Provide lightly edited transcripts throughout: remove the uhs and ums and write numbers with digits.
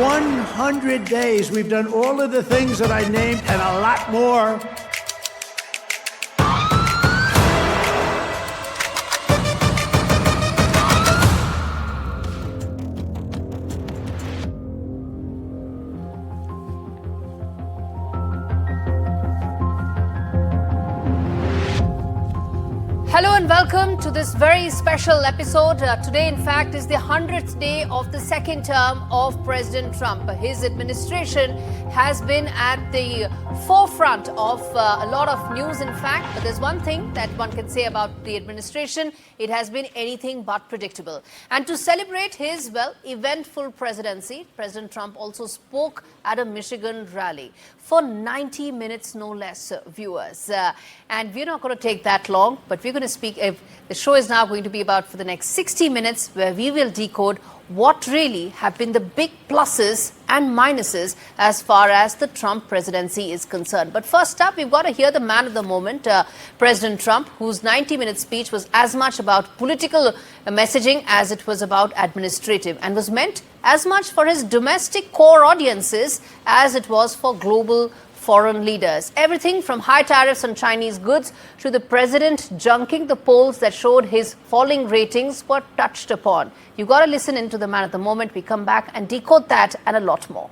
100 days, we've done all of the things that I named and a lot more. Hello and welcome to this very special episode. Today, in fact, is the 100th day of the second term of President Trump. His administration has been at the forefront of a lot of news, in fact. But there's one thing that one can say about the administration. It has been anything but predictable. And to celebrate his, eventful presidency, President Trump also spoke at a Michigan rally for 90 minutes, no less, viewers. And we're not going to take that long, but we're going to speak. The show is now going to be about for the next 60 minutes, where we will decode what really have been the big pluses and minuses as far as the Trump presidency is concerned. But first up, we've got to hear the man of the moment, President Trump, whose 90-minute speech was as much about political messaging as it was about administrative, and was meant as much for his domestic core audiences as it was for global foreign leaders. Everything from high tariffs on Chinese goods to the president junking the polls that showed his falling ratings were touched upon. You've got to listen into the man of the moment. We come back and decode that and a lot more.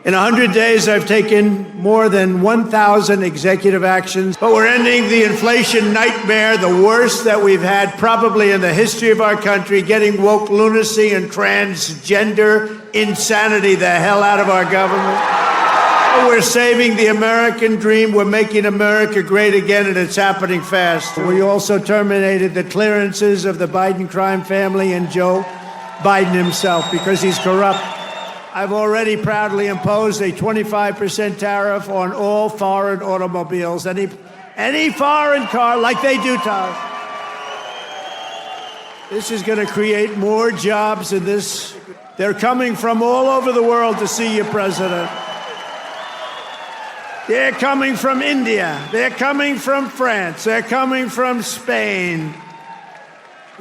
In 100 days, I've taken more than 1,000 executive actions, but we're ending the inflation nightmare, the worst that we've had probably in the history of our country, getting woke lunacy and transgender insanity the hell out of our government. We're saving the American dream. We're making America great again, and it's happening fast. We also terminated the clearances of the Biden crime family and Joe Biden himself because he's corrupt. I've already proudly imposed a 25% tariff on all foreign automobiles, any foreign car, like they do tariff. This is going to create more jobs in this. They're coming from all over the world to see you, President. They're coming from India. They're coming from France. They're coming from Spain.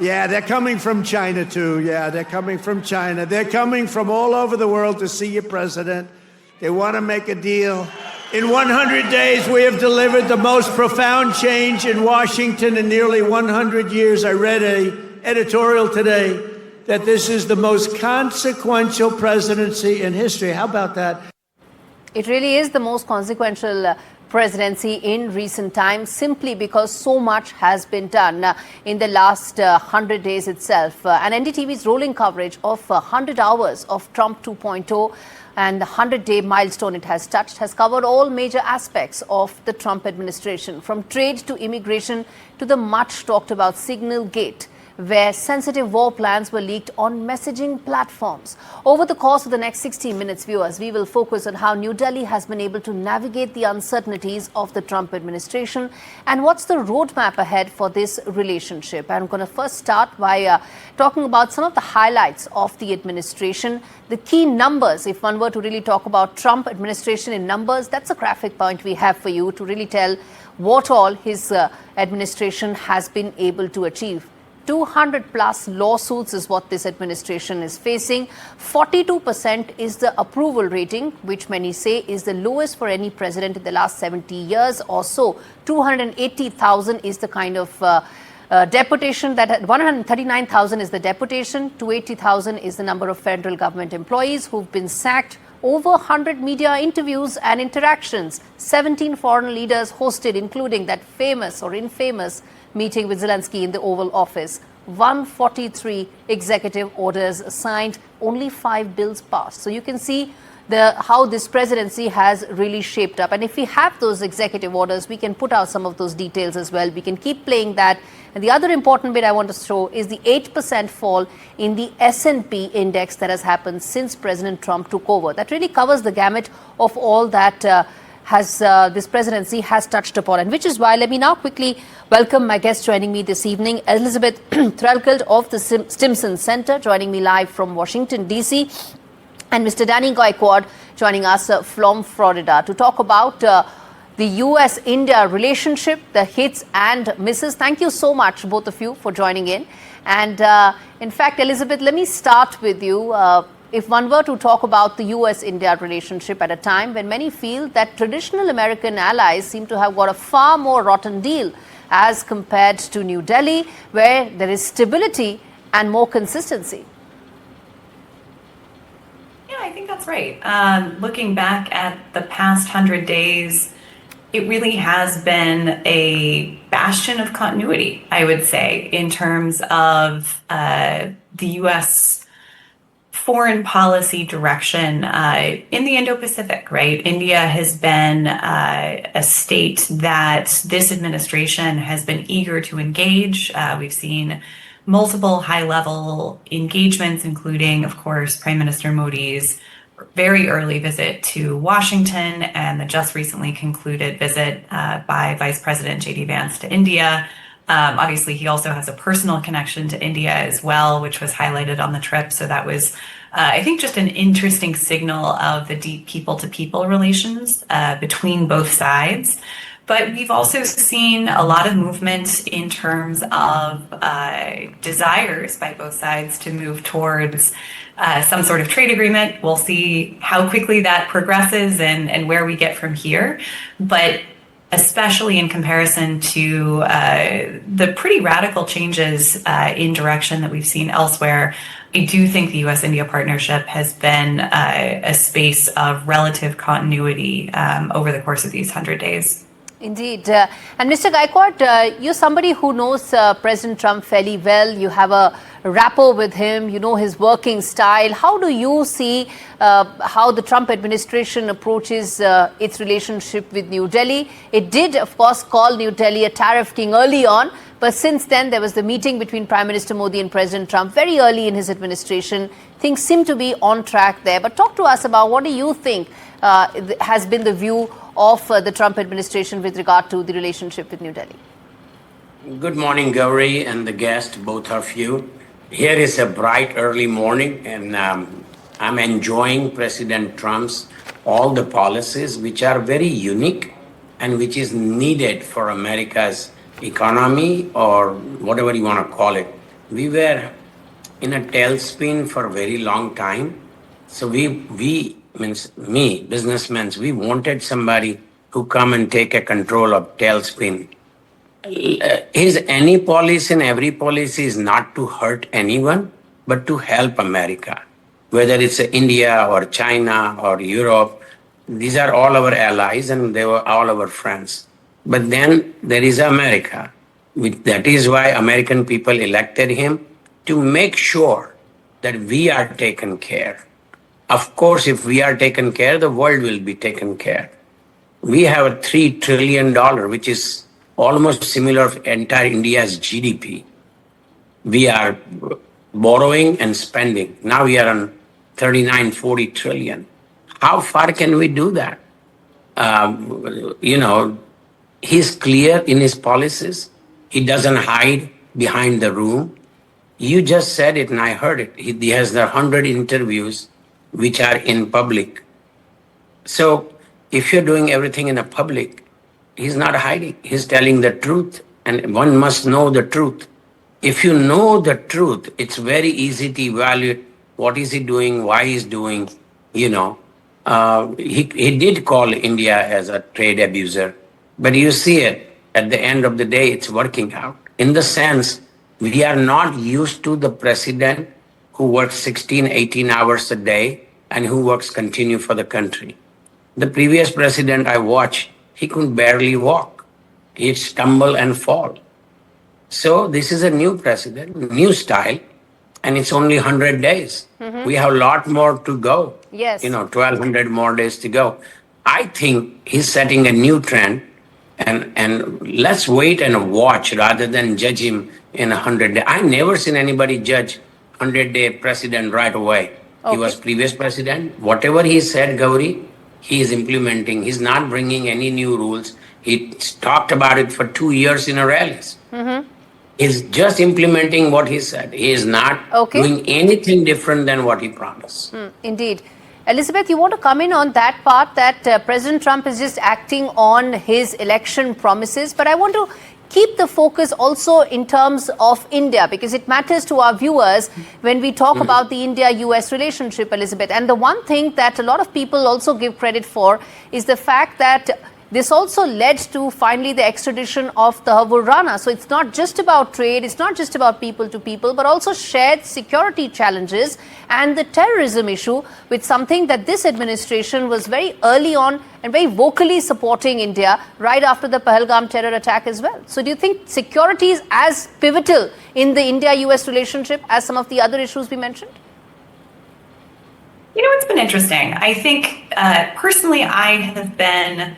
Yeah, they're coming from China, too. Yeah, they're coming from China. They're coming from all over the world to see you, President. They want to make a deal. In 100 days, we have delivered the most profound change in Washington in nearly 100 years. I read an editorial today that this is the most consequential presidency in history. How about that? It really is the most consequential presidency in recent times, simply because so much has been done in the last 100 days itself. And NDTV's rolling coverage of 100 hours of Trump 2.0 and the 100-day milestone it has touched has covered all major aspects of the Trump administration, from trade to immigration to the much talked about Signal Gate, where sensitive war plans were leaked on messaging platforms. Over the course of the next 60 minutes, viewers, we will focus on how New Delhi has been able to navigate the uncertainties of the Trump administration and what's the roadmap ahead for this relationship. I'm going to first start by talking about some of the highlights of the administration, the key numbers. If one were to really talk about Trump administration in numbers, that's a graphic point we have for you to really tell what all his administration has been able to achieve. 200 plus lawsuits is what this administration is facing. 42% is the approval rating, which many say is the lowest for any president in the last 70 years or so. 280,000 is the kind of deputation that 139,000 is the deputation. 280,000 is the number of federal government employees who've been sacked. Over 100 media interviews and interactions. 17 foreign leaders hosted, including that famous or infamous meeting with Zelensky in the Oval Office. 143 executive orders signed, only 5 bills passed. So you can see how this presidency has really shaped up. And if we have those executive orders, we can put out some of those details as well. We can keep playing that. And the other important bit I want to show is the 8% fall in the S&P index that has happened since President Trump took over. That really covers the gamut of all that this presidency has touched upon, and which is why let me now quickly welcome my guest joining me this evening, Elizabeth Threlkeld of the Stimson Center, joining me live from Washington, D.C., and Mr. Danny Gaekwad joining us from Florida to talk about the U.S.-India relationship, the hits and misses. Thank you so much, both of you, for joining in. And in fact, Elizabeth, let me start with you. if one were to talk about the US-India relationship at a time when many feel that traditional American allies seem to have got a far more rotten deal as compared to New Delhi, where there is stability and more consistency? Yeah, I think that's right. Looking back at the past 100 days, it really has been a bastion of continuity, I would say, in terms of the U.S. foreign policy direction in the Indo-Pacific, right? India has been a state that this administration has been eager to engage. We've seen multiple high-level engagements, including, of course, Prime Minister Modi's very early visit to Washington and the just recently concluded visit by Vice President J.D. Vance to India. Obviously, he also has a personal connection to India as well, which was highlighted on the trip. So that was, I think, just an interesting signal of the deep people-to-people relations between both sides. But we've also seen a lot of movement in terms of desires by both sides to move towards some sort of trade agreement. We'll see how quickly that progresses and where we get from here. But especially in comparison to the pretty radical changes in direction that we've seen elsewhere, I do think the U.S.-India partnership has been a space of relative continuity over the course of these 100 days. Indeed. And Mr. Gaekwad, you're somebody who knows President Trump fairly well. You have a rapport with him. You know his working style. How do you see how the Trump administration approaches its relationship with New Delhi? It did, of course, call New Delhi a tariff king early on. But since then, there was the meeting between Prime Minister Modi and President Trump very early in his administration. Things seem to be on track there. But talk to us about what do you think has been the view of the Trump administration with regard to the relationship with New Delhi? Good morning, Gaurie and the guest, both of you. Here is a bright early morning, and I'm enjoying President Trump's all the policies which are very unique and which is needed for America's economy or whatever you want to call it. We were in a tailspin for a very long time. So we means me, businessmen, we wanted somebody who come and take a control of tailspin. His any policy and every policy is not to hurt anyone, but to help America. Whether it's India or China or Europe, these are all our allies and they were all our friends. But then there is America. That is why American people elected him, to make sure that we are taken care. Of course, if we are taken care, the world will be taken care. We have a $3 trillion, which is almost similar to entire India's GDP. We are borrowing and spending. Now we are on 39, 40 trillion. How far can we do that? He's clear in his policies. He doesn't hide behind the room. You just said it and I heard it. He has the 100 interviews which are in public. So if you're doing everything in the public, he's not hiding. He's telling the truth, and one must know the truth. If you know the truth, it's very easy to evaluate what is he doing, why he's doing. He did call India as a trade abuser, but you see it, at the end of the day, it's working out. In the sense, we are not used to the president who works 16, 18 hours a day and who works continue for the country. The previous president I watched, he could barely walk. He'd stumble and fall. So this is a new president, new style, and it's only 100 days. Mm-hmm. We have a lot more to go. Yes. 1,200 more days to go. I think he's setting a new trend, and let's wait and watch rather than judge him in 100 days. I've never seen anybody judge 100-day president right away. Okay. He was previous president. Whatever he said, Gaurie, he is implementing. He's not bringing any new rules. He talked about it for 2 years in a rallies. Mm-hmm. He's just implementing what he said. He is not doing anything different than what he promised. Indeed. Elizabeth, you want to come in on that part that President Trump is just acting on his election promises, but I want to keep the focus also in terms of India, because it matters to our viewers when we talk about the India-US relationship, Elizabeth. And the one thing that a lot of people also give credit for is the fact that this also led to finally the extradition of the Havur Rana. So it's not just about trade, it's not just about people to people, but also shared security challenges and the terrorism issue, with something that this administration was very early on and very vocally supporting India right after the Pahalgam terror attack as well. So do you think security is as pivotal in the India-US relationship as some of the other issues we mentioned? You know, it's been interesting. I think personally, I have been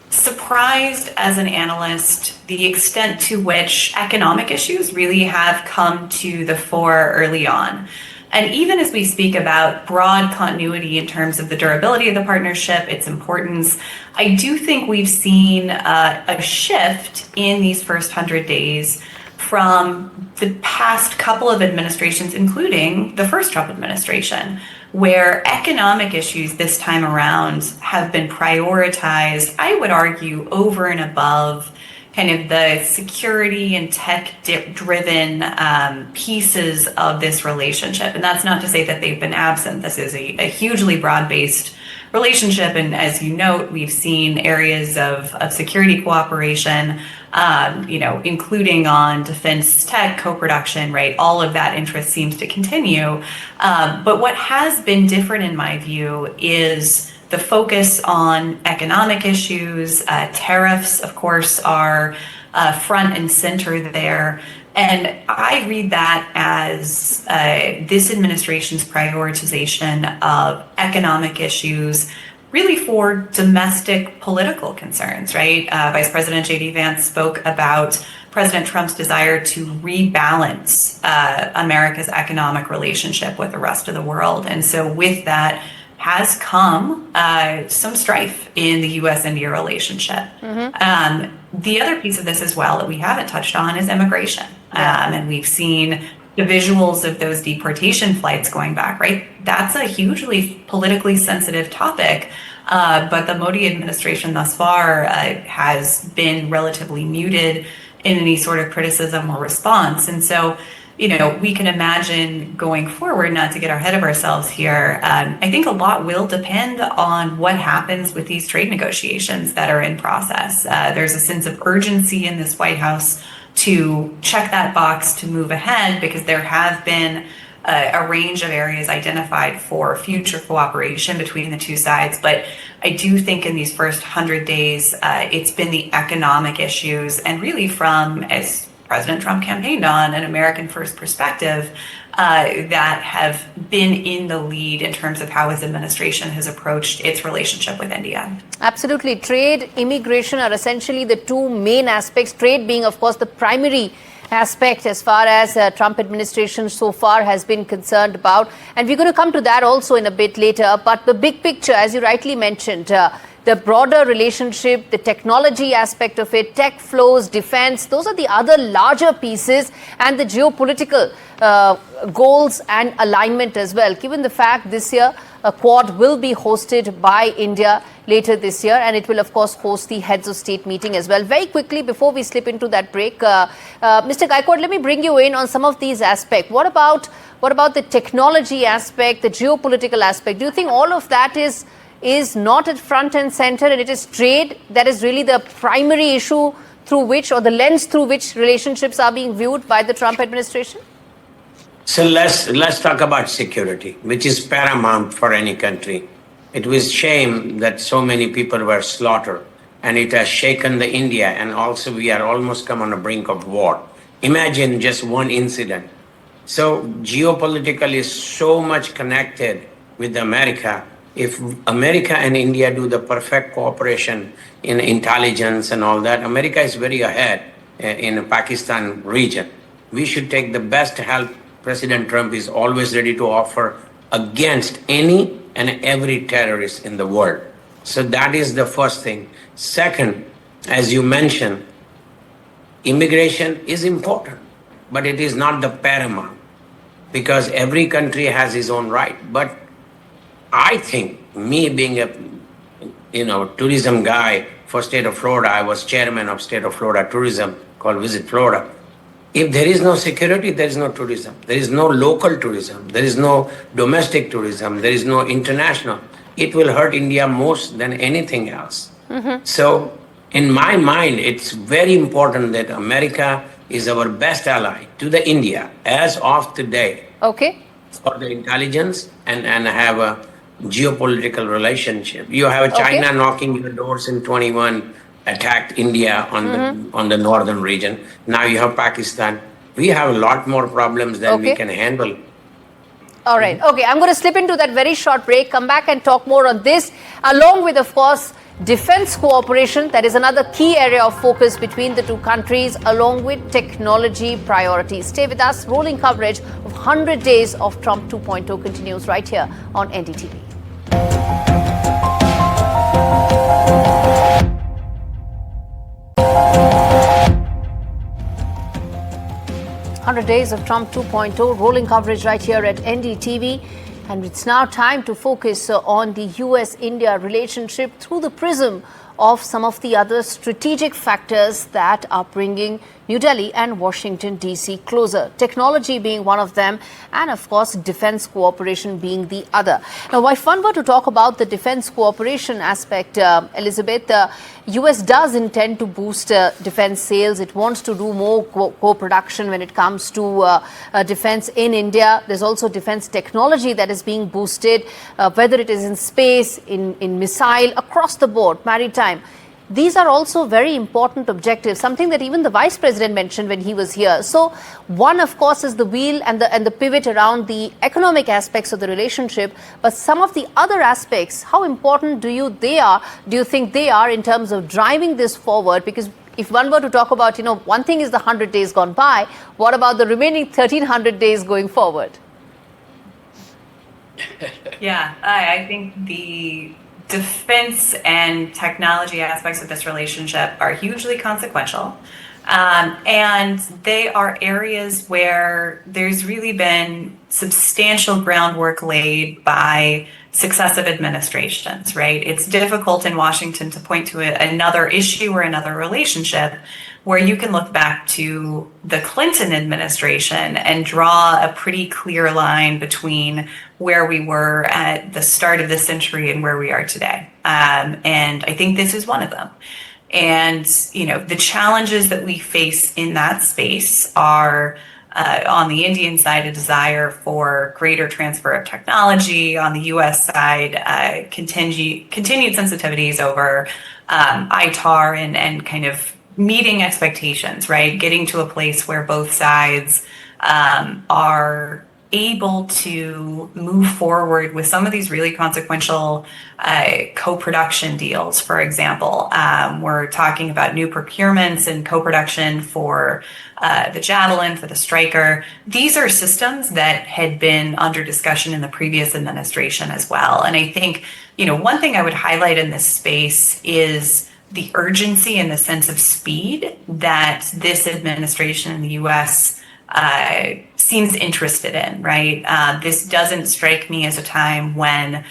surprised as an analyst the extent to which economic issues really have come to the fore early on. And even as we speak about broad continuity in terms of the durability of the partnership, its importance, I do think we've seen a shift in these first 100 days from the past couple of administrations, including the first Trump administration, where economic issues this time around have been prioritized, I would argue, over and above kind of the security and tech-driven pieces of this relationship. And that's not to say that they've been absent. This is a hugely broad-based relationship. And as you note, we've seen areas of security cooperation, including on defense tech co-production, right? All of that interest seems to continue. But what has been different, in my view, is the focus on economic issues. Tariffs, of course, are front and center there. And I read that as this administration's prioritization of economic issues, really for domestic political concerns, right? Vice President J.D. Vance spoke about President Trump's desire to rebalance America's economic relationship with the rest of the world. And so with that has come some strife in the U.S.-India relationship. The other piece of this as well that we haven't touched on is immigration. And we've seen the visuals of those deportation flights going back, right? That's a hugely politically sensitive topic. But the Modi administration thus far has been relatively muted in any sort of criticism or response. And so, we can imagine going forward, not to get ahead of ourselves here, I think a lot will depend on what happens with these trade negotiations that are in process. There's a sense of urgency in this White House to check that box to move ahead, because there have been a range of areas identified for future cooperation between the two sides. But I do think in these first 100 days, it's been the economic issues, and really from, as President Trump campaigned on, an American first perspective, that have been in the lead in terms of how his administration has approached its relationship with India. Absolutely. Trade, immigration are essentially the two main aspects. Trade being, of course, the primary aspect as far as Trump administration so far has been concerned about. And we're going to come to that also in a bit later. But the big picture, as you rightly mentioned, the broader relationship, the technology aspect of it, tech flows, defense, those are the other larger pieces, and the geopolitical goals and alignment as well. Given the fact this year, a Quad will be hosted by India later this year, and it will, of course, host the heads of state meeting as well. Very quickly, before we slip into that break, Mr. Gaekwad, let me bring you in on some of these aspects. What about the technology aspect, the geopolitical aspect? Do you think all of that is not at front and center, and it is trade that is really the primary issue through which, or the lens through which, relationships are being viewed by the Trump administration? So let's talk about security, which is paramount for any country. It was shame that so many people were slaughtered, and it has shaken the India, and also we are almost come on the brink of war. Imagine just one incident. So geopolitical is so much connected with America. If America and India do the perfect cooperation in intelligence and all that, America is very ahead in the Pakistan region. We should take the best help President Trump is always ready to offer against any and every terrorist in the world. So that is the first thing. Second, as you mentioned, immigration is important, but it is not the paramount, because every country has its own right. But I think, me being a tourism guy for state of Florida. I was chairman of state of Florida tourism called Visit Florida. If there is no security, there is no tourism. There is no local tourism. There is no domestic tourism. There is no international. It will hurt India most than anything else. So in my mind, it's very important that America is our best ally to the India as of today. Okay. For the intelligence and have a geopolitical relationship. You have China knocking your doors in 21, attacked India on the northern region. Now you have Pakistan. We have a lot more problems than we can handle. All right. Okay, I'm going to slip into that very short break, come back and talk more on this, along with, of course, defense cooperation. That is another key area of focus between the two countries, along with technology priorities. Stay with us. Rolling coverage of 100 days of Trump 2.0 continues right here on NDTV. 100 days of Trump 2.0, rolling coverage right here at NDTV. And it's now time to focus on the US-India relationship through the prism of some of the other strategic factors that are bringing New Delhi and Washington, D.C. closer. Technology being one of them, and of course, defense cooperation being the other. Now, if one were to talk about the defense cooperation aspect, Elizabeth, U.S. does intend to boost defense sales. It wants to do more co-production when it comes to defense in India. There's also defense technology that is being boosted, whether it is in space, in missile, across the board, maritime. These are also very important objectives, something that even the Vice President mentioned when he was here. So one, of course, is the wheel and the pivot around the economic aspects of the relationship. But some of the other aspects, how important do you think they are in terms of driving this forward? Because if one were to talk about, one thing is the 100 days gone by, what about the remaining 1,300 days going forward? Yeah, I think the defense and technology aspects of this relationship are hugely consequential. And they are areas where there's really been substantial groundwork laid by successive administrations, right? It's difficult in Washington to point to another issue or another relationship where you can look back to the Clinton administration and draw a pretty clear line between where we were at the start of the century and where we are today. And I think this is one of them. And, the challenges that we face in that space are on the Indian side, a desire for greater transfer of technology. On the U.S. side, continued sensitivities over ITAR and kind of meeting expectations, right? Getting to a place where both sides are able to move forward with some of these really consequential co-production deals. For example, we're talking about new procurements and co-production for the Javelin, for the Stryker. These are systems that had been under discussion in the previous administration as well. And I think, one thing I would highlight in this space is the urgency and the sense of speed that this administration in the U.S. Seems interested in, right? This doesn't strike me as a time when,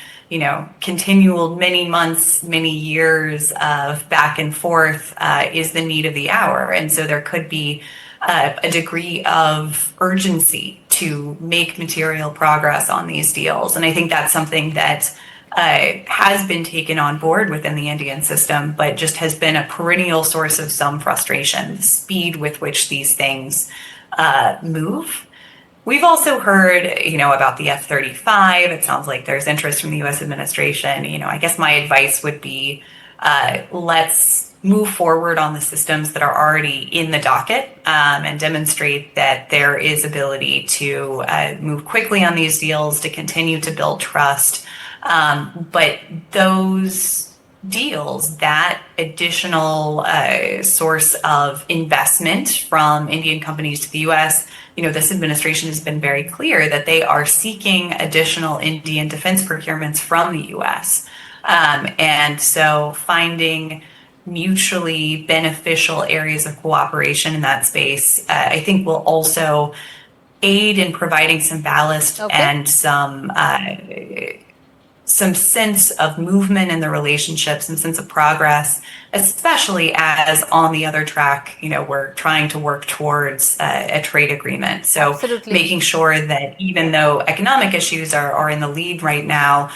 continual many months, many years of back and forth is the need of the hour. And so there could be a degree of urgency to make material progress on these deals. And I think that's something that has been taken on board within the Indian system, but just has been a perennial source of some frustration, the speed with which these things move. We've also heard, about the F-35. It sounds like there's interest from the U.S. administration. I guess my advice would be let's move forward on the systems that are already in the docket and demonstrate that there is ability to move quickly on these deals, to continue to build trust. But those deals, that additional source of investment from Indian companies to the U.S., this administration has been very clear that they are seeking additional Indian defense procurements from the U.S. And so finding mutually beneficial areas of cooperation in that space, I think will also aid in providing some ballast and some some sense of movement in the relationship, some sense of progress, especially as on the other track, we're trying to work towards a trade agreement. So Absolutely. making sure that even though economic issues are in the lead right now,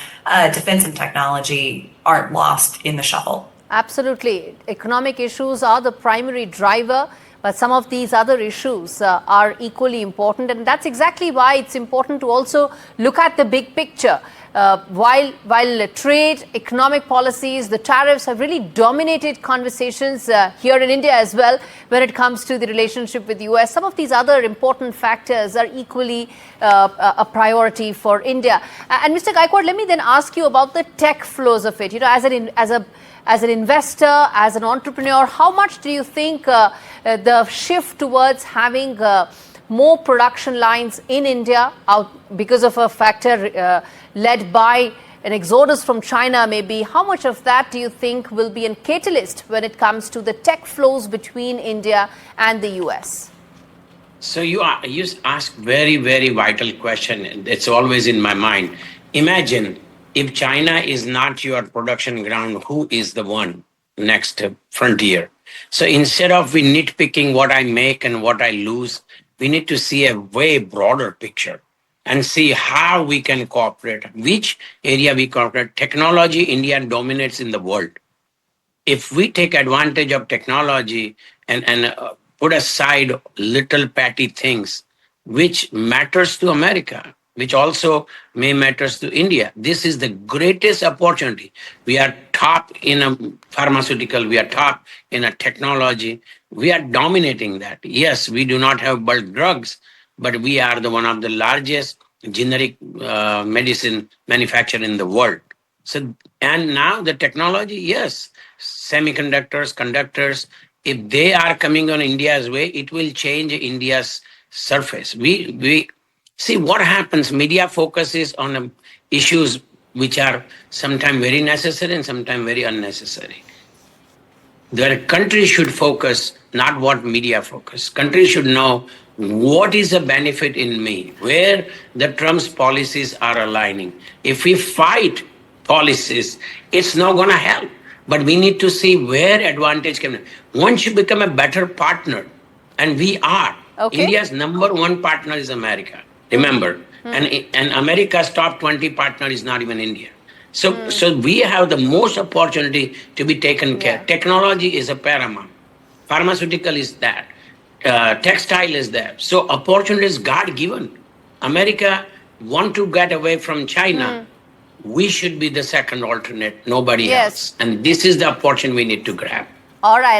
defense and technology aren't lost in the shuffle. Absolutely. Economic issues are the primary driver, but some of these other issues are equally important. And that's exactly why it's important to also look at the big picture. While trade, economic policies, the tariffs have really dominated conversations here in India as well when it comes to the relationship with the US, some of these other important factors are equally a priority for India. And Mr. Gaekwad, let me then ask you about the tech flows of it. As an investor, as an entrepreneur, how much do you think the shift towards having more production lines in India because of a factor led by an exodus from China maybe, how much of that do you think will be a catalyst when it comes to the tech flows between India and the US? So you ask very, very vital question. It's always in my mind. Imagine if China is not your production ground, who is the one next frontier? So instead of we nitpicking what I make and what I lose, we need to see a way broader picture and see how we can cooperate, which area we cooperate. Technology, India dominates in the world. If we take advantage of technology and put aside little petty things, which matters to America, which also may matters to India, this is the greatest opportunity. We are top in a pharmaceutical, we are top in a technology, we are dominating that. Yes, we do not have bulk drugs, but we are one of the largest generic medicine manufacturer in the world. So, and now the technology, yes, semiconductors, conductors, if they are coming on India's way, it will change India's surface. We see what happens. Media focuses on issues which are sometimes very necessary and sometimes very unnecessary. The country should focus, not what media focus. Country should know what is the benefit in me, where the Trump's policies are aligning. If we fight policies, it's not going to help. But we need to see where advantage can. Once you become a better partner, and we are, Okay. India's number one partner is America. Remember, and America's top 20 partner is not even India. So we have the most opportunity to be taken care. Yeah. Technology is a paramount. Pharmaceutical is that. Textile is there. So opportunity is God given. America want to get away from China. We should be the second alternate, nobody Yes. else. And this is the opportunity we need to grab. All right.